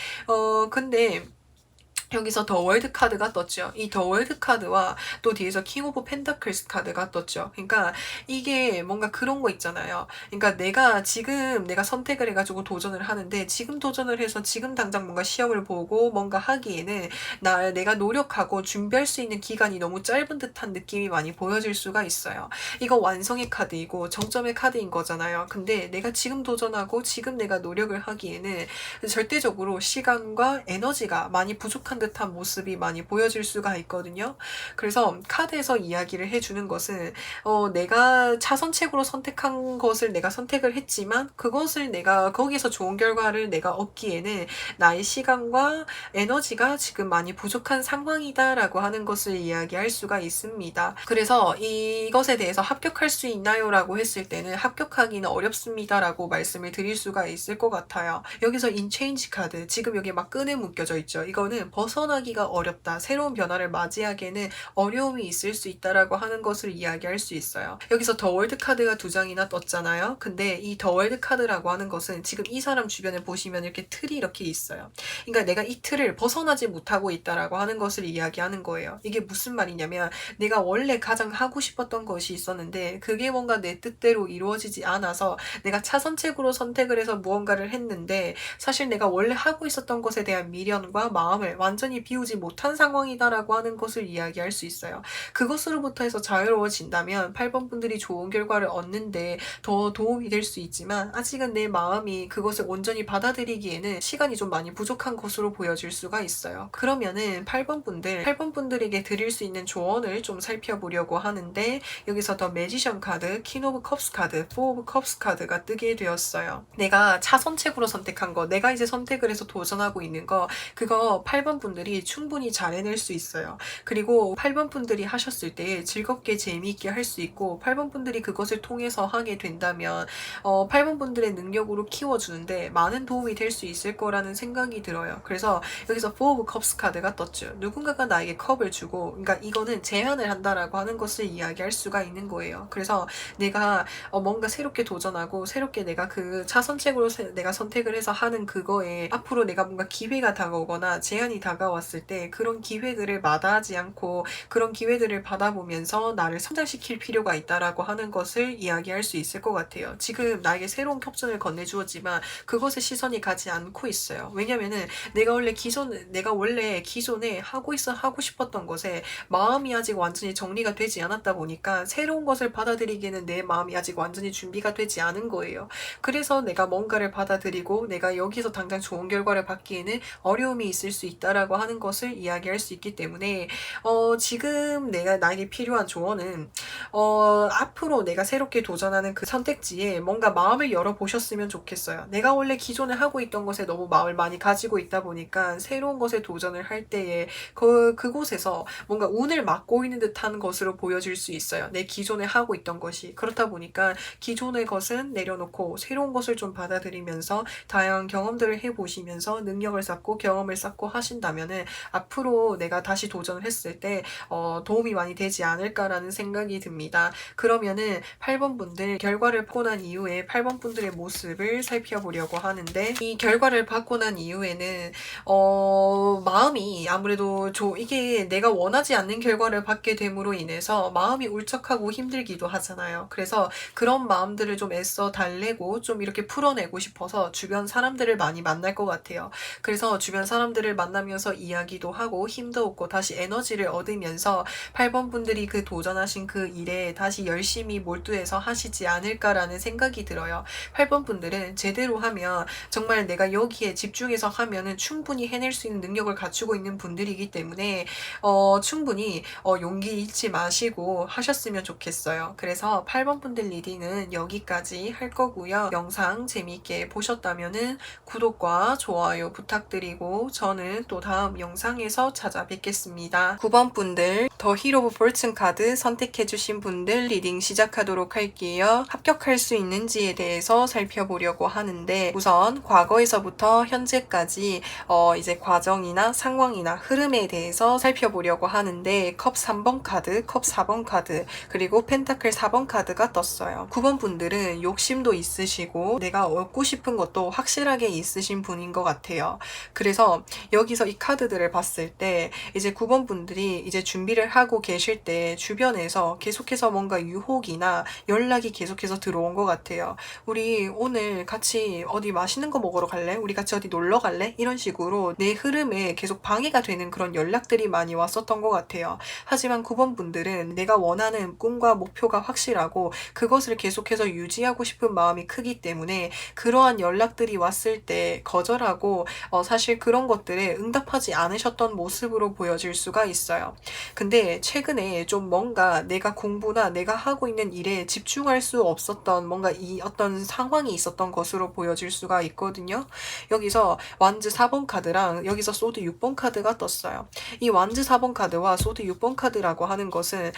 [SPEAKER 1] 근데 여기서 더 월드 카드가 떴죠. 이 더 월드 카드와 또 뒤에서 킹 오브 펜타클스 카드가 떴죠. 그러니까 이게 뭔가 그런 거 있잖아요. 그러니까 내가 선택을 해가지고 도전을 하는데 지금 도전을 해서 지금 당장 뭔가 시험을 보고 뭔가 하기에는 내가 노력하고 준비할 수 있는 기간이 너무 짧은 듯한 느낌이 많이 보여질 수가 있어요. 이거 완성의 카드이고 정점의 카드인 거잖아요. 근데 내가 지금 도전하고 지금 내가 노력을 하기에는 절대적으로 시간과 에너지가 많이 부족한 듯한 모습이 많이 보여질 수가 있거든요. 그래서 카드에서 이야기를 해주는 것은 내가 차선책으로 선택한 것을 내가 선택을 했지만 그것을 내가 거기서 좋은 결과를 내가 얻기에는 나의 시간과 에너지가 지금 많이 부족한 상황이다라고 하는 것을 이야기할 수가 있습니다. 그래서 이것에 대해서 합격할 수 있나요? 라고 했을 때는 합격하기는 어렵습니다라고 말씀을 드릴 수가 있을 것 같아요. 여기서 인체인지 카드 지금 여기 막 끈에 묶여져 있죠. 이거는 벗어나기가 어렵다. 새로운 변화를 맞이하기에는 어려움이 있을 수 있다라고 하는 것을 이야기할 수 있어요. 여기서 더 월드 카드가 2장이나 떴잖아요. 근데 이 더 월드 카드라고 하는 것은 지금 이 사람 주변에 보시면 이렇게 틀이 이렇게 있어요. 그러니까 내가 이 틀을 벗어나지 못하고 있다라고 하는 것을 이야기하는 거예요. 이게 무슨 말이냐면 내가 원래 가장 하고 싶었던 것이 있었는데 그게 뭔가 내 뜻대로 이루어지지 않아서 내가 차선책으로 선택을 해서 무언가를 했는데 사실 내가 원래 하고 있었던 것에 대한 미련과 마음을 완전히 비우지 못한 상황이다라고 하는 것을 이야기할 수 있어요. 그것으로부터 해서 자유로워진다면 8번 분들이 좋은 결과를 얻는데 더 도움이 될 수 있지만 아직은 내 마음이 그것을 온전히 받아들이기에는 시간이 좀 많이 부족한 것으로 보여질 수가 있어요. 그러면은 8번 분들에게 드릴 수 있는 조언을 좀 살펴보려고 하는데 여기서 더 매지션 카드, 퀸 오브 컵스 카드, 포 오브 컵스 카드가 뜨게 되었어요. 내가 차선책으로 선택한 거, 내가 이제 선택을 해서 도전하고 있는 거, 그거 8번 분들이 충분히 잘 해낼 수 있어요. 그리고 8번 분들이 하셨을 때 즐겁게 재미있게 할 수 있고 8번 분들이 그것을 통해서 하게 된다면 8번 분들의 능력으로 키워주는데 많은 도움이 될 수 있을 거라는 생각이 들어요. 그래서 여기서 Four of Cups 카드가 떴죠. 누군가가 나에게 컵을 주고 그러니까 이거는 제안을 한다라고 하는 것을 이야기할 수가 있는 거예요. 그래서 내가 뭔가 새롭게 도전하고 새롭게 내가 그 차선책으로 내가 선택을 해서 하는 그거에 앞으로 내가 뭔가 기회가 다가오거나 제안이 다가왔을 때 그런 기회들을 마다하지 않고 그런 기회들을 받아보면서 나를 성장시킬 필요가 있다라고 하는 것을 이야기할 수 있을 것 같아요. 지금 나에게 새로운 옵션을 건네주었지만 그것에 시선이 가지 않고 있어요. 왜냐면은 내가 원래 기존에 하고 싶었던 것에 마음이 아직 완전히 정리가 되지 않았다 보니까 새로운 것을 받아들이기에는 내 마음이 아직 완전히 준비가 되지 않은 거예요. 그래서 내가 뭔가를 받아들이고 내가 여기서 당장 좋은 결과를 받기에는 어려움이 있을 수 있다라고 하는 것을 이야기할 수 있기 때문에 지금 나에게 필요한 조언은 앞으로 내가 새롭게 도전하는 그 선택지에 뭔가 마음을 열어보셨으면 좋겠어요. 내가 원래 기존에 하고 있던 것에 너무 마음을 많이 가지고 있다 보니까 새로운 것에 도전을 할 때에 그곳에서 뭔가 운을 막고 있는 듯한 것으로 보여질 수 있어요. 내 기존에 하고 있던 것이. 그렇다 보니까 기존의 것은 내려놓고 새로운 것을 좀 받아들이면서 다양한 경험들을 해보시면서 능력을 쌓고 경험을 쌓고 하신다면은 앞으로 내가 다시 도전을 했을 때 도움이 많이 되지 않을까라는 생각이 듭니다. 그러면은 8번 분들 결과를 받고 난 이후에 8번 분들의 모습을 살펴보려고 하는데, 이 결과를 받고 난 이후에는 마음이 아무래도 이게 내가 원하지 않는 결과를 받게 됨으로 인해서 마음이 울적하고 힘들기도 하잖아요. 그래서 그런 마음들을 좀 애써 달래고 좀 이렇게 풀어내고 싶어서 주변 사람들을 많이 만날 것 같아요. 그래서 주변 사람들을 만나면서 이야기도 하고 힘도 얻고 다시 에너지를 얻으면서 8번 분들이 그 도전하신 그 일에 다시 열심히 몰두해서 하시지 않을까라는 생각이 들어요. 8번 분들은 제대로 하면 정말 내가 여기에 집중해서 하면은 충분히 해낼 수 있는 능력을 갖추고 있는 분들이기 때문에 충분히 용기 잃지 마시고 하셨으면 좋겠어요. 그래서 8번 분들 리딩은 여기까지 할 거고요. 영상 재미있게 보셨다면은 구독과 좋아요 부탁드리고 저는 또 다음 영상에서 찾아뵙겠습니다. 9번 분들 더 히로 오브 포춘 카드 선택해주신 분들 리딩 시작하도록 할게요. 합격할 수 있는지에 대해서 살펴보려고 하는데, 우선 과거에서부터 현재까지 이제 과정이나 상황이나 흐름에 대해서 살펴보려고 하는데, 컵 3번 카드, 컵 4번 카드, 그리고 펜타클 4번 카드가 떴어요. 9번 분들은 욕심도 있으시고 내가 얻고 싶은 것도 확실하게 있으신 분인 것 같아요. 그래서 여기서 이 카드들을 봤을 때 이제 9번 분들이 이제 준비를 하고 계실 때 주변에서 계속해서 뭔가 유혹이나 연락이 계속해서 들어온 것 같아요. 우리 오늘 같이 어디 맛있는 거 먹으러 갈래? 우리 같이 어디 놀러 갈래? 이런 식으로 내 흐름에 계속 방해가 되는 그런 연락들이 많이 왔었던 것 같아요. 하지만 9번 분들은 내가 원하는 꿈과 목표가 확실하고 그것을 계속해서 유지하고 싶은 마음이 크기 때문에 그러한 연락들이 왔을 때 거절하고 사실 그런 것들에 응답하지 않으셨던 모습으로 보여질 수가 있어요. 근데 최근에 좀 뭔가 내가 공부나 내가 하고 있는 일에 집중할 수 없었던 뭔가 이 어떤 상황이 있었던 것으로 보여질 수가 있거든요. 여기서 완즈 4번 카드랑 여기서 소드 6번 카드가 떴어요. 이 완즈 4번 카드와 소드 6번 카드라고 하는 것은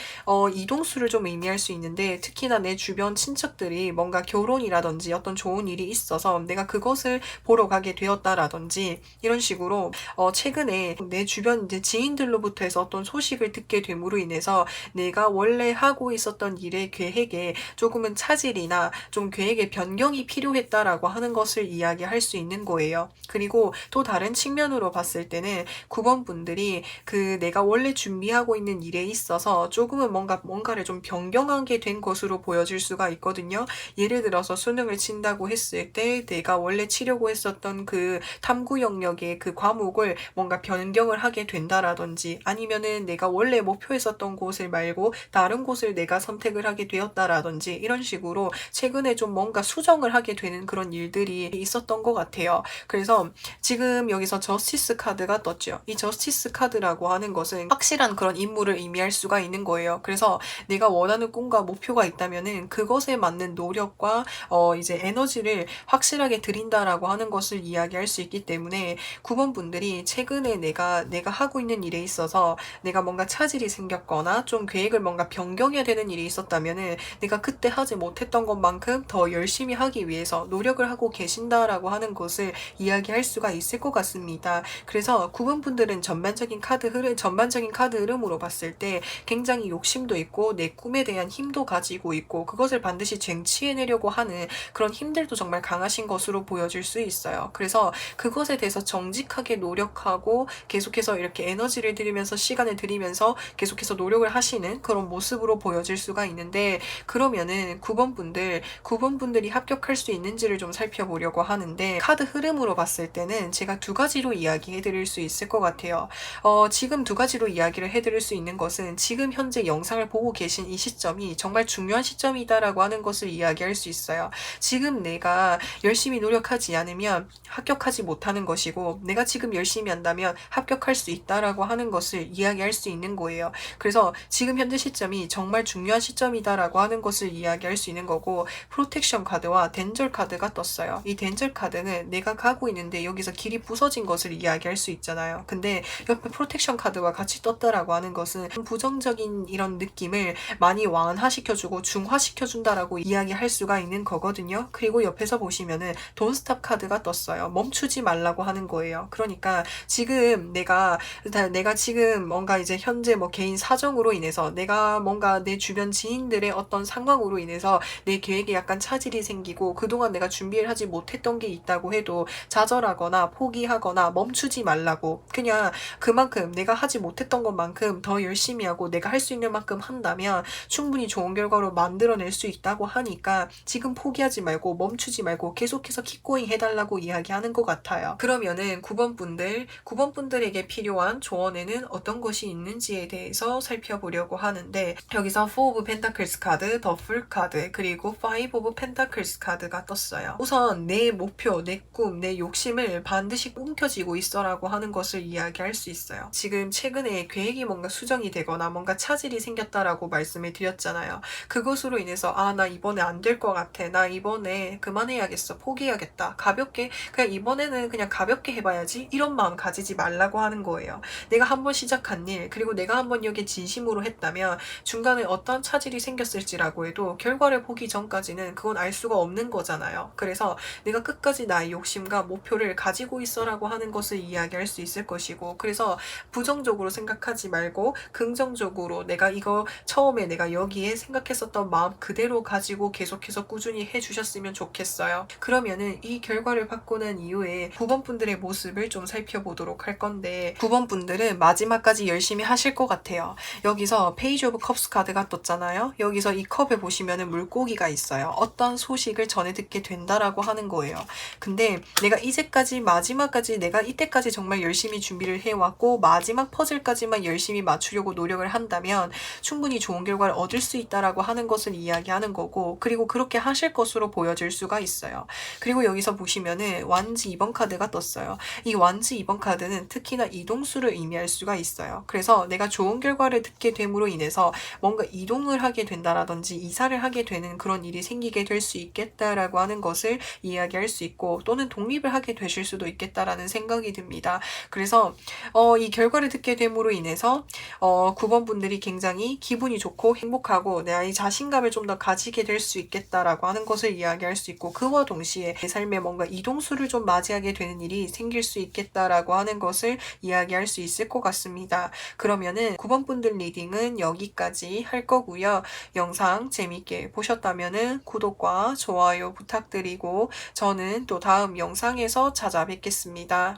[SPEAKER 1] 이동수를 좀 의미할 수 있는데, 특히나 내 주변 친척들이 뭔가 결혼이라든지 어떤 좋은 일이 있어서 내가 그것을 보러 가게 되었다라든지 이런 식으로 최근에 내 주변 이제 지인들로부터 해서 어떤 소식을 듣게 됨으로 인해서 내가 원래 하고 있었던 일의 계획에 조금은 차질이나 좀 계획의 변경이 필요했다라고 하는 것을 이야기할 수 있는 거예요. 그리고 또 다른 측면으로 봤을 때는 9번 분들이 그 내가 원래 준비하고 있는 일에 있어서 조금은 뭔가를 좀 변경하게 된 것으로 보여질 수가 있거든요. 예를 들어서 수능을 친다고 했을 때 내가 원래 치려고 했었던 그 탐구 영역의 그 과목을 뭔가 변경을 하게 된다라든지, 아니면은 내가 원래 목표했었던 곳을 말고 다른 곳을 내가 선택을 하게 되었다라든지, 이런 식으로 최근에 좀 뭔가 수정을 하게 되는 그런 일들이 있었던 것 같아요. 그래서 지금 여기서 저스티스 카드가 떴죠. 이 저스티스 카드라고 하는 것은 확실한 그런 임무를 의미할 수가 있는 거예요. 그래서 내가 원하는 꿈과 목표가 있다면은 그것에 맞는 노력과 이제 에너지를 확실하게 드린다라고 하는 것을 이야기할 수 있기 때문에 9번 분들이 최근에 내가 하고 있는 일에 있어서 내가 뭔가 차질이 생겼거나 좀 계획을 뭔가 변경해야 되는 일이 있었다면은 내가 그때 하지 못했던 것만큼 더 열심히 하기 위해서 노력을 하고 계신다라고 하는 것을 이야기할 수가 있을 것 같습니다. 그래서 9번 분들은 전반적인 카드 흐름으로 봤을 때 굉장히 욕심도 있고 내 꿈에 대한 힘도 가지고 있고 그것을 반드시 쟁취해내려고 하는 그런 힘들도 정말 강하신 것으로 보여질 수 있어요. 그래서 그것에 대해서 정직하게 노력하고 계속해서 이렇게 에너지를 들이면서 시간을 들이면서 계속해서 노력을 하시는 그런 모습으로 보여질 수가 있는데, 그러면은 9번 분들이 합격할 수 있는지를 좀 살펴보려고 하는데, 카드 흐름으로 봤을 때는 제가 두 가지로 이야기해 드릴 수 있을 것 같아요. 지금 두 가지로 이야기를 해드릴 수 있는 것은 지금 현재 영상을 보고 계신 이 시점이 정말 중요한 시점이다라고 하는 것을 이야기할 수 있어요. 지금 내가 열심히 노력하지 않으면 합격하지 못하는 것이고, 내가 지금 열심히 한다면 합격할 수 있다라고 하는 것을 이야기할 수 있는 거예요. 그래서 지금 현재 시점이 정말 중요한 시점이다라고 하는 것을 이야기할 수 있는 거고, 프로텍션 카드와 덴절 카드가 떴어요. 이 덴절 카드는 내가 가고 있는데 여기서 길이 부서진 것을 이야기할 수 있잖아요. 근데 옆에 프로텍션 카드와 같이 떴다라고 하는 것은 부정적인 이런 느낌을 많이 완화시켜주고 중화시켜준다라고 이야기할 수가 있는 거거든요. 그리고 옆에서 보시면은 돈스탑 카드가 떴어요. 멈추지 말라고 하는 거예요. 그러니까 지금 내가 지금 뭔가 이제 현재 뭐 개인 사정으로 인해서 내가 뭔가 내 주변 지인들의 어떤 상황으로 인해서 내 계획에 약간 차질이 생기고 그동안 내가 준비를 하지 못했던 게 있다고 해도 좌절하거나 포기하거나 멈추지 말라고, 그냥 그만큼 내가 하지 못했던 것만큼 더 열심히 하고 내가 할 수 있는 만큼 한다면 충분히 좋은 결과로 만들어낼 수 있다고 하니까 지금 포기하지 말고 멈추지 말고 계속해서 킵고잉 해달라고 이야기하는 것 같아요. 그러면은 9번 분들에게 필요한 조언에는 어떤 것이 있는지에 대해서 살펴보려고 하는데, 여기서 4 of Pentacles 카드, The Fool 카드, 그리고 5 of Pentacles 카드가 떴어요. 우선 내 목표, 내 꿈, 내 욕심을 반드시 움켜쥐고 있어라고 하는 것을 이야기할 수 있어요. 지금 최근에 계획이 뭔가 수정이 되거나 뭔가 차질이 생겼다라고 말씀을 드렸잖아요. 그것으로 인해서 나 이번에 안 될 것 같아. 나 이번에 그만해야겠어. 포기해야겠다. 가볍게 그냥 이번에는 그냥 가볍게 해봐야지. 이런 마음 가지지 말라고 하는 거예요. 내가 한번 시작한 일, 그리고 내가 한번 여기에 진심으로 했다면 중간에 어떤 차질이 생겼을지라고 해도 결과를 보기 전까지는 그건 알 수가 없는 거잖아요. 그래서 내가 끝까지 나의 욕심과 목표를 가지고 있어라고 하는 것을 이야기할 수 있을 것이고, 그래서 부정적으로 생각하지 말고 긍정적으로 내가 이거 처음에 내가 여기에 생각했었던 마음 그대로 가지고 계속해서 꾸준히 해주셨으면 좋겠어요. 그러면은 이 결과를 받고 난 이후에 9번 분들의 모습을 좀 살펴보도록 할 건데, 9번 분들은 마지막까지 열심히 하실 것 같아요. 여기서 페이지 오브 컵스 카드가 떴잖아요. 여기서 이 컵에 보시면은 물고기가 있어요. 어떤 소식을 전해 듣게 된다라고 하는 거예요. 근데 내가 이제까지 마지막까지 내가 이때까지 정말 열심히 준비를 해왔고 마지막 퍼즐까지만 열심히 맞추려고 노력을 한다면 충분히 좋은 결과를 얻을 수 있다라고 하는 것을 이야기하는 거고, 그리고 그렇게 하실 것으로 보여질 수가 있어요. 그리고 여기서 보시면은 완즈 2번 카드가 떴어요. 이 완즈 2번 카드는 특히나 이동수를 의미할 수가 있어요. 그래서 내가 좋은 결과를 듣게 됨으로 인해서 뭔가 이동을 하게 된다라든지 이사를 하게 되는 그런 일이 생기게 될 수 있겠다라고 하는 것을 이야기할 수 있고, 또는 독립을 하게 되실 수도 있겠다라는 생각이 듭니다. 그래서 이 결과를 듣게 됨으로 인해서 9번 분들이 굉장히 기분이 좋고 행복하고 나의 자신감을 좀 더 가지게 될 수 있겠다라고 하는 것을 이야기할 수 있고, 그와 동시에 내 삶에 뭔가 이동수를 좀 맞이하게 되는 일이 생길 수 있겠다라고 하는 것을 이야기할 수 있을 것 같습니다. 그러면은 9번 분들 리딩은 여기까지 할 거고요. 영상 재밌게 보셨다면은 구독과 좋아요 부탁드리고 저는 또 다음 영상에서 찾아뵙겠습니다.